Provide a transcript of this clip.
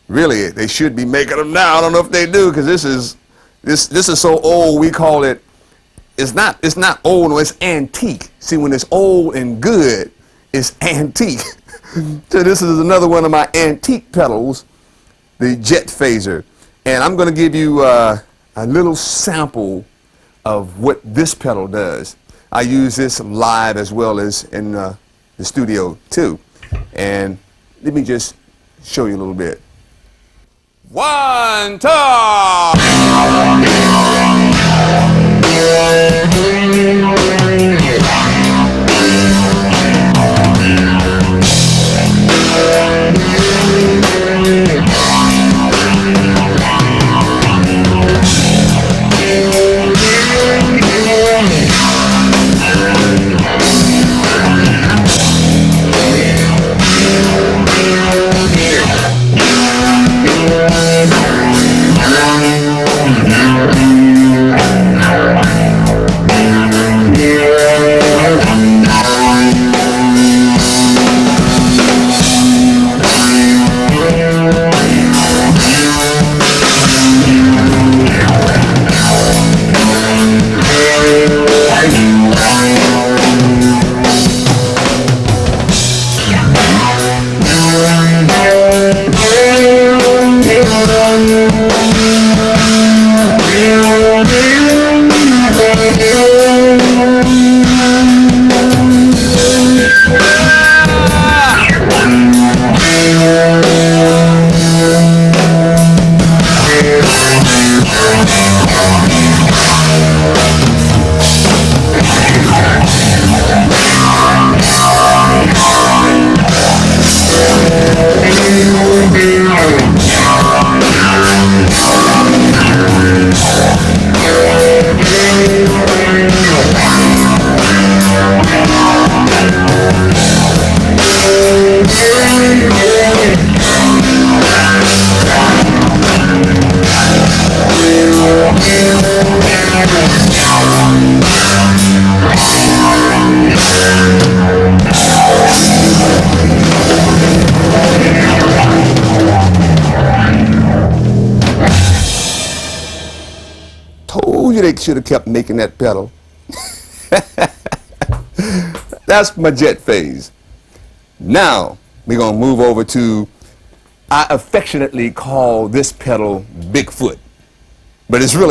Really, they should be making them now. I don't know if they do, because this is so old. We call it. It's not old. No, it's antique. See, when it's old and good, it's antique. So this is another one of my antique pedals, the jet phaser, and I'm going to give you a little sample of what this pedal does. I use this live as well as in the studio too, and let me just show you a little bit. 1, 2. Told you they should have kept making that pedal. That's my jet phase. Now we're going to move over to, I affectionately call this pedal Bigfoot, but it's really